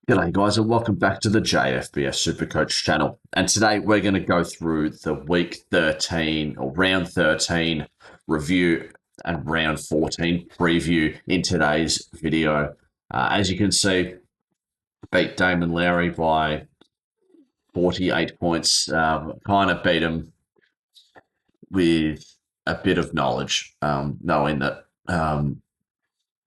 G'day guys and welcome back to the JFBS SuperCoach channel. And today we're going to go through the week 13 or round 13 review and round 14 preview in today's video. As you can see, beat Damon Lowry by 48 points. Kind of beat him with a bit of knowledge, knowing that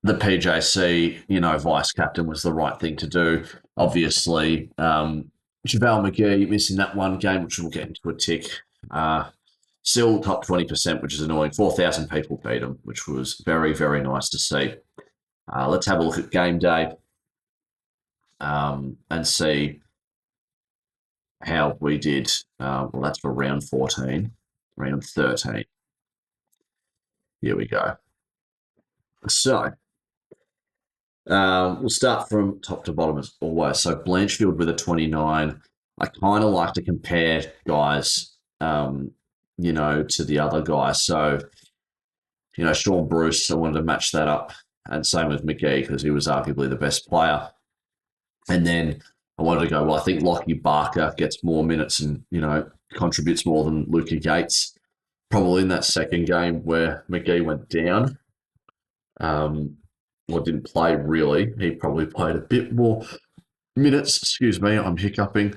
the PJC, vice captain was the right thing to do. Obviously, JaVale McGee missing that one game, which we'll get into a tick. Still top 20%, which is annoying. 4,000 people beat him, which was very, very nice to see. Let's have a look at game day and see how we did. Well, that's for round 14. Round 13. Here we go. So, we'll start from top to bottom as always. So Blanchfield with a 29. I kind of like to compare guys, to the other guys. So, Sean Bruce, I wanted to match that up. And same with McGee because he was arguably the best player. And then I wanted to go, well, I think Lockie Barker gets more minutes and, contributes more than Luka Gates. Probably in that second game where McGee went down. Didn't play really. He probably played a bit more minutes. Excuse me, I'm hiccuping.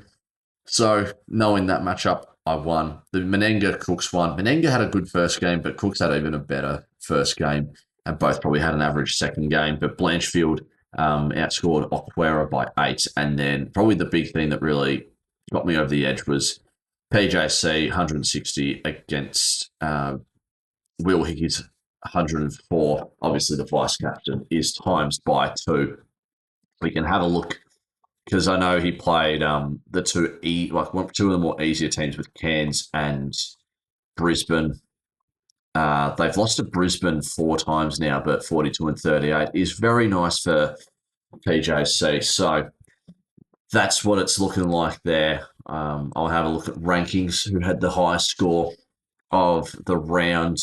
So knowing that matchup, I won. The Menenga Cooks one. Menenga had a good first game, but Cooks had even a better first game, and both probably had an average second game. But Blanchfield outscored Okwara by 8, and then probably the big thing that really got me over the edge was PJC 160 against Will Hickey's 104. Obviously, the vice captain is times by 2. We can have a look because I know he played the two of the more easier teams with Cairns and Brisbane. They've lost to Brisbane 4 times now, but 42 and 38 is very nice for PJC. So that's what it's looking like there. I'll have a look at rankings. Who had the highest score of the round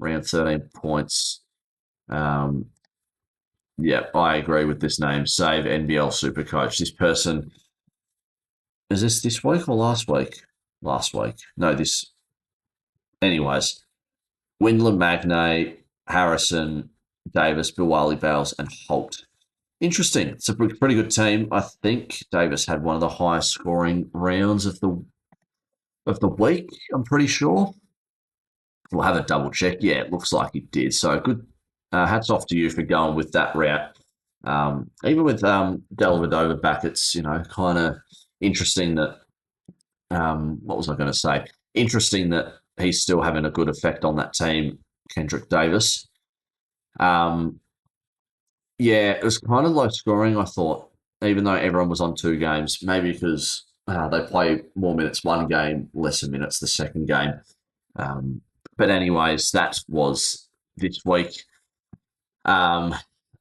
13 points. I agree with this name. Save NBL SuperCoach. This person, is this week or last week? Last week. No, this. Anyways, Windler, Magnay, Harrison, Davis, Bilwali, Bales, and Holt. Interesting. It's a pretty good team. I think Davis had one of the highest scoring rounds of the week. I'm pretty sure. We'll have a double check. Yeah, it looks like he did. So good. Hats off to you for going with that route. Even with Dellavedova back, it's kind of interesting that. What was I going to say? Interesting that he's still having a good effect on that team, Kendrick Davis. It was kind of low scoring. I thought, even though everyone was on 2 games, maybe because they play more minutes one game, lesser minutes the second game. But anyways, that was this week.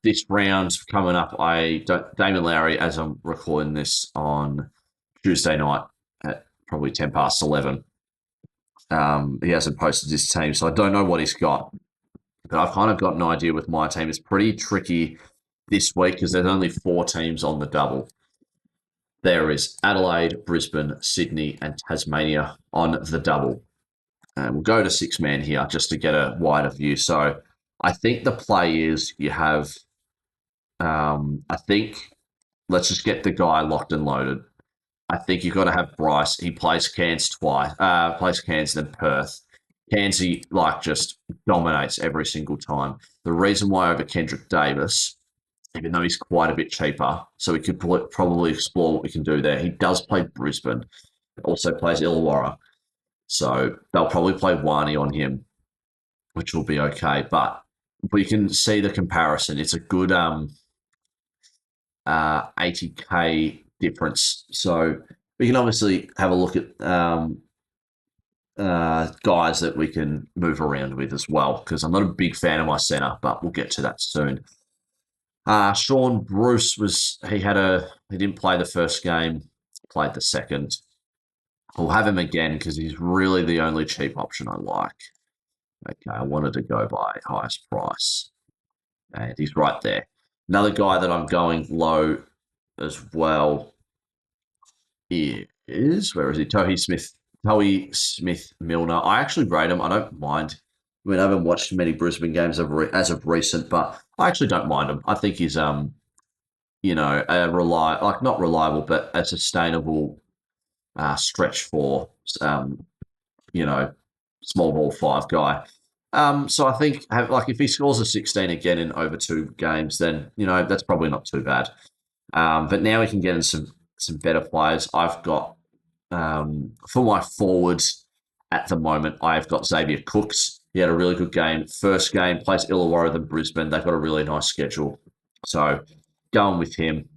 This round coming up, Damon Lowry, as I'm recording this on Tuesday night at probably 10 past 11. He hasn't posted his team, so I don't know what he's got. But I've kind of got an idea with my team. It's pretty tricky this week because there's only 4 teams on the double. There is Adelaide, Brisbane, Sydney, and Tasmania on the double. We'll go to 6-man here just to get a wider view. So I think the play is you have, let's just get the guy locked and loaded. I think you've got to have Bryce. He plays Cairns twice, plays Cairns then Perth. Cairns, he just dominates every single time. The reason why over Kendrick Davis, even though he's quite a bit cheaper, so we could probably explore what we can do there. He does play Brisbane, also plays Illawarra. So they'll probably play Wani on him, which will be okay. But we can see the comparison. It's a good 80K difference. So we can obviously have a look at guys that we can move around with as well, because I'm not a big fan of my centre, but we'll get to that soon. Sean Bruce he didn't play the first game, played the second. We'll have him again because he's really the only cheap option I like. Okay, I wanted to go by highest price. And he's right there. Another guy that I'm going low as well is, where is he? Tohy Smith Milner. I actually rate him. I don't mind. I mean, I haven't watched many Brisbane games as of recent, but I actually don't mind him. I think he's a not reliable, but a sustainable stretch for you know small ball five guy. So I think if he scores a 16 again in over two games, then that's probably not too bad. But now we can get in some better players. I've got for my forwards at the moment, I've got Xavier Cooks. He had a really good game. First game, plays Illawarra than Brisbane. They've got a really nice schedule. So going with him.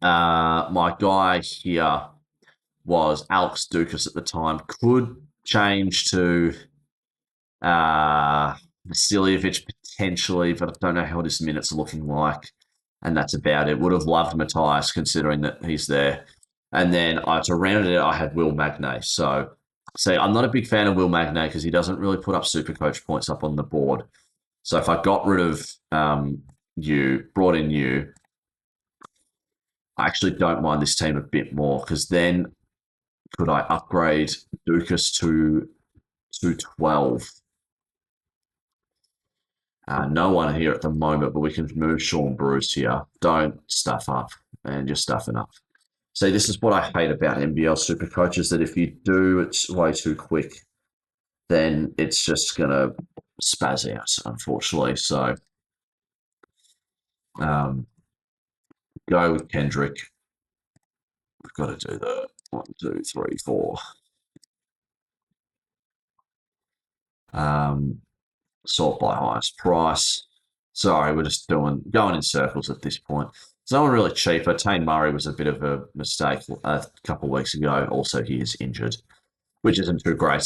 My guy here was Alex Dukas at the time. Could change to Vasiljevic potentially, but I don't know what his minutes are looking like. And that's about it. Would have loved Matthias considering that he's there. And then to round it out, I had Will Magnay. So, see, I'm not a big fan of Will Magnay because he doesn't really put up SuperCoach points up on the board. So if I got rid of brought in you, I actually don't mind this team a bit more because then could I upgrade Dukas to 12? No one here at the moment, but we can move Sean Bruce here. Don't stuff up, and you're stuffing up. See, this is what I hate about NBL super coaches, that if you do it way too quick, then it's just going to spaz out, unfortunately. So go with Kendrick. We've got to do the 1, 2, 3, 4. Sort by highest price. Sorry, we're just going in circles at this point. There's no one really cheaper. Tane Murray was a bit of a mistake a couple of weeks ago. Also, he is injured, which isn't too great.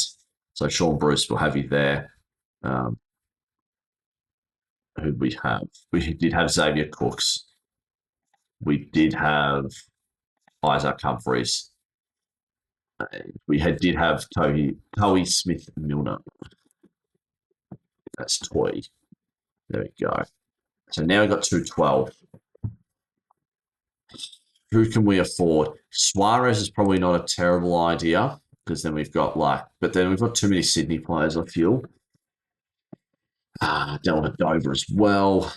So Sean Bruce will have you there. Who we have? We did have Xavier Cooks. We did have Isaac Humphries. Did have Tohy Smith Milner. That's Toy. There we go. So now we've got 212. Who can we afford? Suarez is probably not a terrible idea because then we've got but then we've got too many Sydney players, I feel. Delta Dover as well.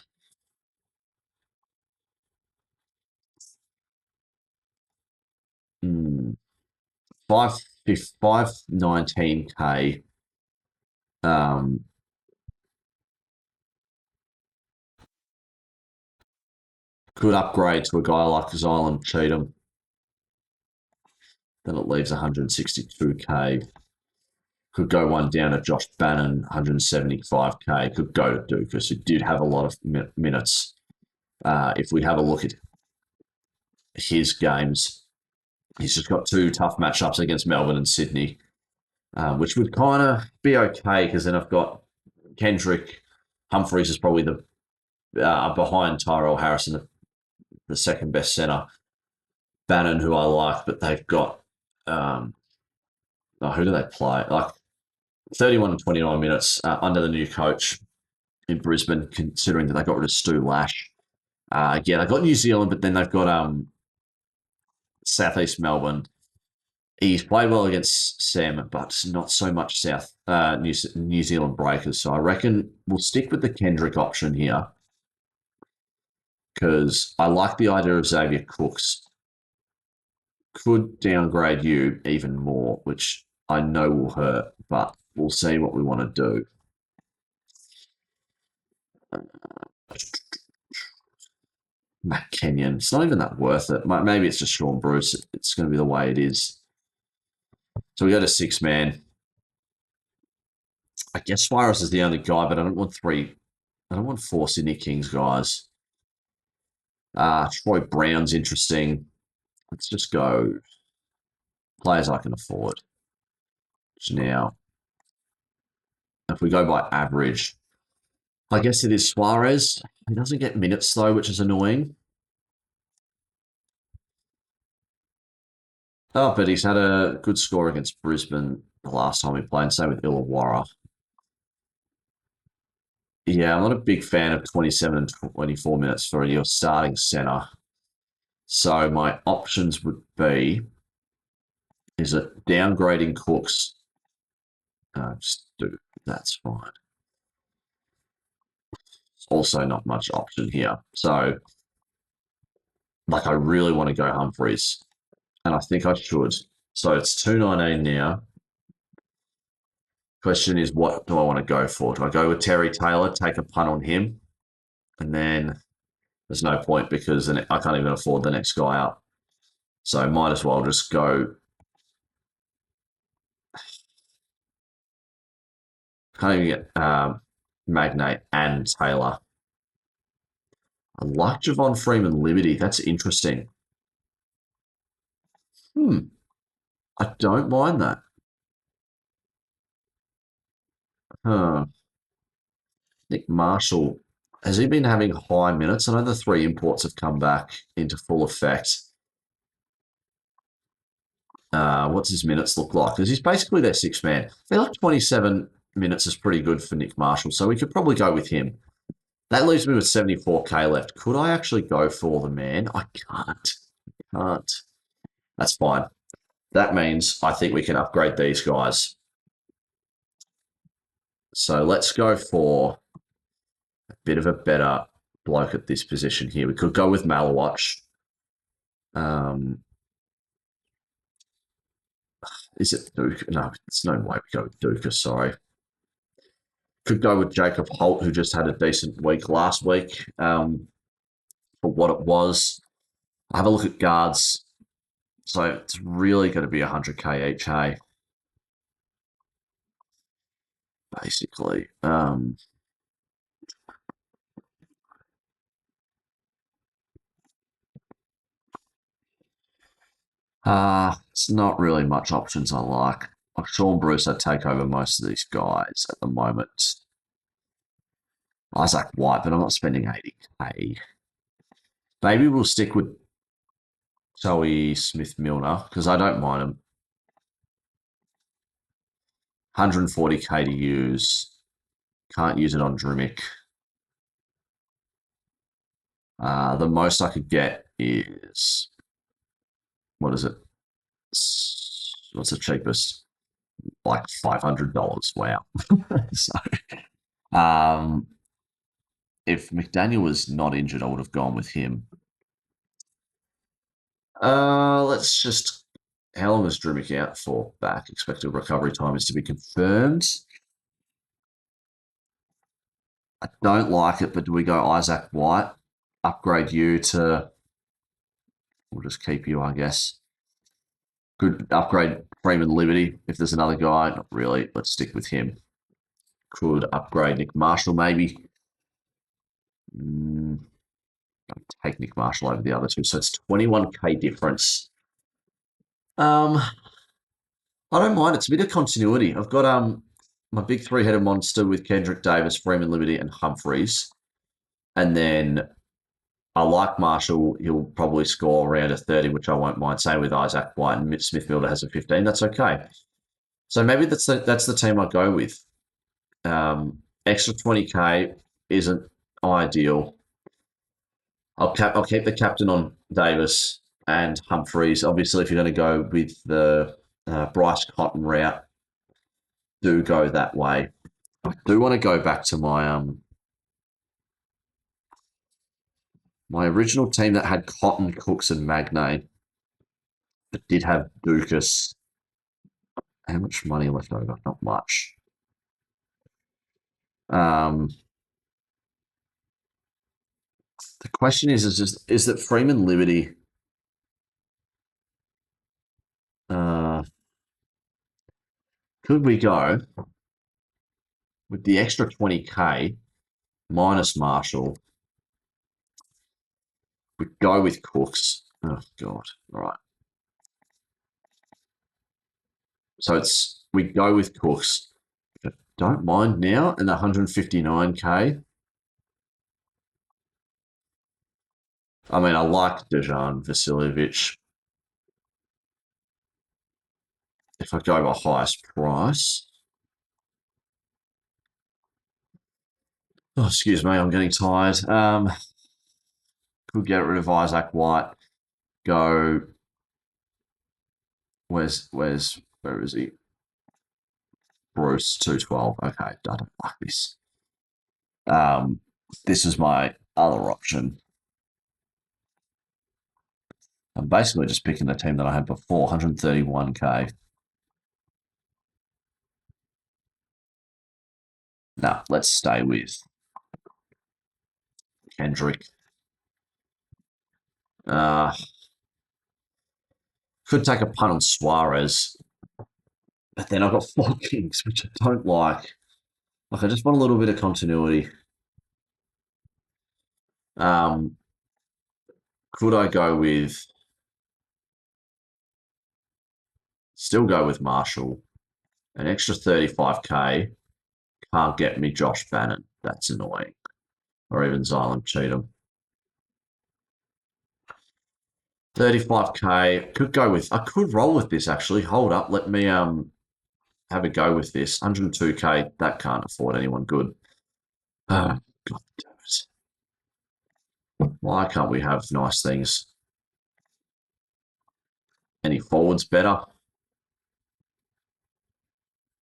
Mm. 519K. Could upgrade to a guy like Zylan Cheatham. Then it leaves 162K. Could go one down to Josh Bannon, 175K. Could go to Dukas, who did have a lot of minutes. If we have a look at his games, he's just got two tough matchups against Melbourne and Sydney, which would kind of be okay because then I've got Kendrick. Humphries is probably the behind Tyrell Harrison, the second best centre. Bannon, who I like, but they've got who do they play? 31 and 29 minutes under the new coach in Brisbane, considering that they got rid of Stu Lash. Again, they've got New Zealand, but then they've got Southeast Melbourne. He's played well against Sam, but not so much New Zealand Breakers. So I reckon we'll stick with the Kendrick option here because I like the idea of Xavier Cooks. Could downgrade you even more, which I know will hurt, but we'll see what we want to do. Matt Kenyon. It's not even that worth it. Maybe it's just Sean Bruce. It's going to be the way it is. So we go to 6-man. I guess Suarez is the only guy, but I don't want 4 Sydney Kings guys. Troy Brown's interesting. Let's just go players I can afford. Now, if we go by average, I guess it is Suarez. He doesn't get minutes though, which is annoying. Oh, but he's had a good score against Brisbane the last time we played, same with Illawarra. Yeah, I'm not a big fan of 27 and 24 minutes for your starting centre. So my options would be, is it downgrading Cooks? Just do, that's fine. Also not much option here. So, like, I really want to go Humphreys, and I think I should. So it's 219 now. Question is, what do I want to go for? Do I go with Terry Taylor, take a punt on him, and then there's no point because I can't even afford the next guy up. So might as well just go. Can't even get Magnate and Taylor. I like Javon Freeman Liberty. That's interesting. I don't mind that. Huh. Nick Marshall, has he been having high minutes? I know the 3 imports have come back into full effect. What's his minutes look like? Because he's basically their 6th man. I feel like 27 minutes is pretty good for Nick Marshall, so we could probably go with him. That leaves me with 74k left. Could I actually go for the man? I can't. Can't. That's fine. That means I think we can upgrade these guys. So let's go for a bit of a better bloke at this position here. We could go with Malawatch. Is it Duke? No, it's no way we go with Duke. Sorry. Could go with Jacob Holt, who just had a decent week last week for what it was. Have a look at guards. So it's really going to be 100k each, hey? Basically. It's not really much options I like. Like Sean Bruce, I take over most of these guys at the moment. Isaac White, but I'm not spending 80k. Maybe we'll stick with Joey Smith Milner because I don't mind him. 140k to use. Can't use it on Drumic. The most I could get is, what is it? What's the cheapest? Like $500. Wow. So, um, if McDaniel was not injured, I would have gone with him. Let's just. How long is Drumic out for back? Expected recovery time is to be confirmed. I don't like it, but do we go Isaac White? Upgrade you to. We'll just keep you, I guess. Could upgrade Freeman Liberty if there's another guy. Not really. Let's stick with him. Could upgrade Nick Marshall maybe. Take Nick Marshall over the other two. So it's 21k difference. I don't mind. It's a bit of continuity. I've got my big 3-headed monster with Kendrick Davis, Freeman Liberty, and Humphreys. And then I like Marshall. He'll probably score around a 30, which I won't mind. Same with Isaac White, and Smith Milner has a 15. That's okay. So maybe that's the team I go with. Extra 20k isn't ideal. I'll keep the captain on Davis and Humphreys. Obviously, if you're going to go with the Bryce Cotton route, do go that way. I do want to go back to my original team that had Cotton, Cooks, and Magnay, but did have Dukas. How much money left over? Not much. The question is that Freeman Liberty could we go with the extra 20k minus Marshall? We go with Cooks. Oh God! All right. So we go with Cooks. I don't mind now and 159k. I mean, I like Dejan Vasiljevic. If I go by highest price. Oh, excuse me, I'm getting tired. Could get rid of Isaac White. Go. Where is he? Bruce 212. Okay, I don't like this. This is my other option. I'm basically just picking the team that I had before, 131k. Now, let's stay with Kendrick. Could take a punt on Suarez, but then I've got 4 Kings, which I don't like. Like, I just want a little bit of continuity. Could I go with... Still go with Marshall. An extra 35k. Can't get me Josh Bannon. That's annoying. Or even Xylem Cheatham. 35k. Could go with... I could roll with this, actually. Hold up. Let me have a go with this. 102k. That can't afford anyone good. God damn it. Why can't we have nice things? Any forwards better?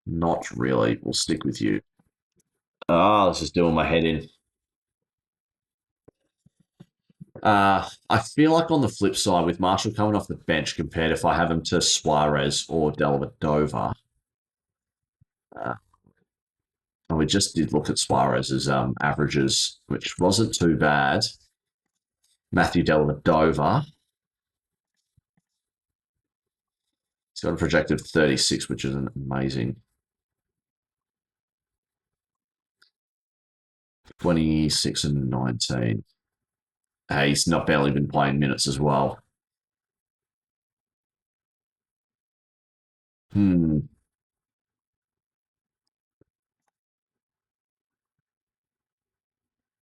Not really. We'll stick with you. This is doing my head in. I feel like on the flip side, with Marshall coming off the bench compared if I have him to Suarez or Dellavedova, and we just did look at Suarez's averages, which wasn't too bad. Matthew Dellavedova, he's got a projected 36, which is amazing. 26 and 19. Hey, he's not barely been playing minutes as well.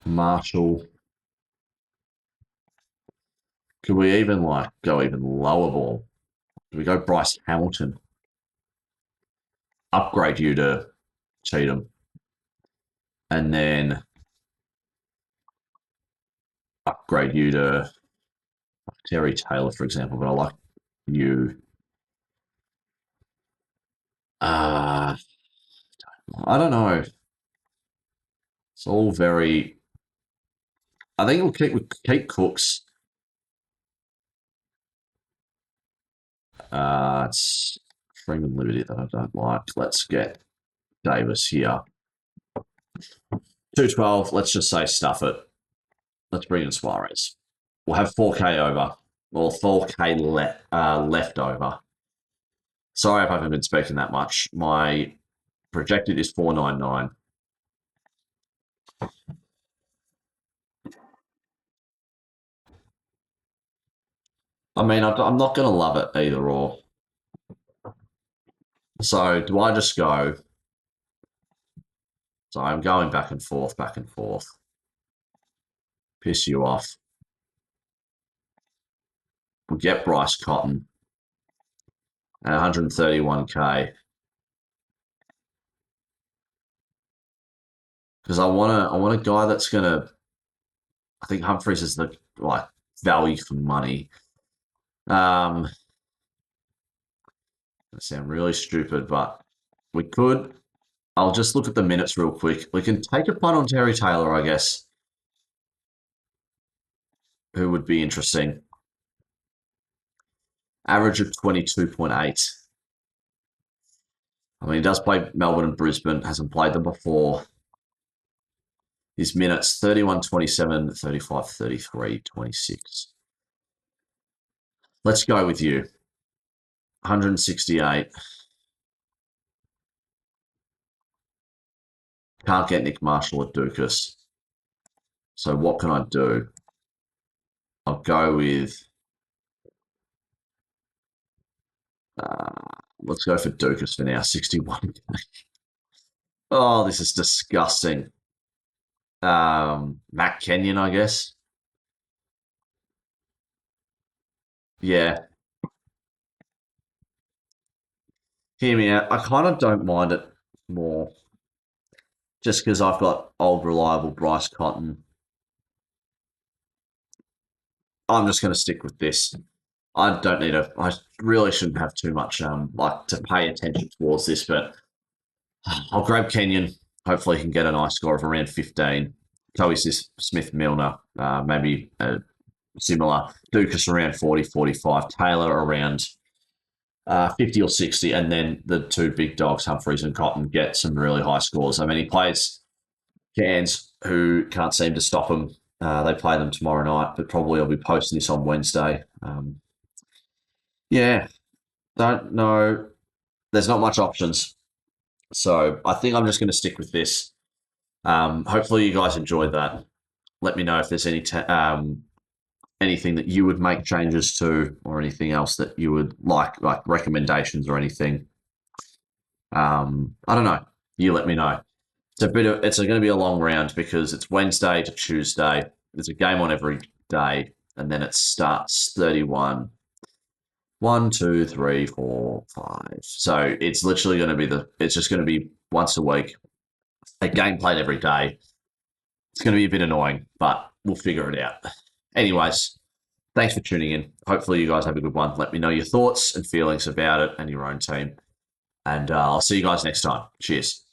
Marshall. Could we even go even lower ball? Do we go Bryce Hamilton? Upgrade you to Cheatham. And then upgrade you to Terry Taylor, for example. But I like you. I don't know. It's all very... I think we'll keep Cooks. It's Freeman Liberty that I don't like. Let's get Davis here. 212. Let's just say stuff it. Let's bring in Suarez. We'll have 4k over, or 4k left over. Sorry if I haven't been speaking that much. My projected is 499. I mean, I'm not going to love it either or. So do I just go? So I'm going back and forth, back and forth. Piss you off. We'll get Bryce Cotton at 131k. Because I want a guy that's gonna... I think Humphreys is the value for money. That sound really stupid, but we could. I'll just look at the minutes real quick. We can take a punt on Terry Taylor, I guess. Who would be interesting? Average of 22.8. I mean, he does play Melbourne and Brisbane, hasn't played them before. His minutes, 31, 27, 35, 33, 26. Let's go with you. 168. Can't get Nick Marshall at Dukas. So what can I do? I'll go with... let's go for Dukas for now, 61. Oh, this is disgusting. Matt Kenyon, I guess. Yeah. Hear me out. I kind of don't mind it more. Just because I've got old, reliable Bryce Cotton. I'm just going to stick with this. I don't need to. I really shouldn't have too much like to pay attention towards this, but I'll grab Kenyon. Hopefully, he can get a nice score of around 15. Toby Smith Milner, maybe similar. Dukas around 40, 45. Taylor around 50 or 60. And then the two big dogs, Humphreys and Cotton, get some really high scores. I mean, he plays Cairns, who can't seem to stop him. They play them tomorrow night, but probably I'll be posting this on Wednesday. Yeah, don't know. There's not much options. So I think I'm just going to stick with this. Hopefully, you guys enjoyed that. Let me know if there's anything that you would make changes to, or anything else that you would like recommendations or anything. I don't know. You let me know. It's going to be a long round because it's Wednesday to Tuesday. There's a game on every day, and then it starts 31. 1, 2, 3, 4, 5. So it's literally going to be it's just going to be once a week, a game played every day. It's going to be a bit annoying, but we'll figure it out. Anyways, thanks for tuning in. Hopefully, you guys have a good one. Let me know your thoughts and feelings about it and your own team. And I'll see you guys next time. Cheers.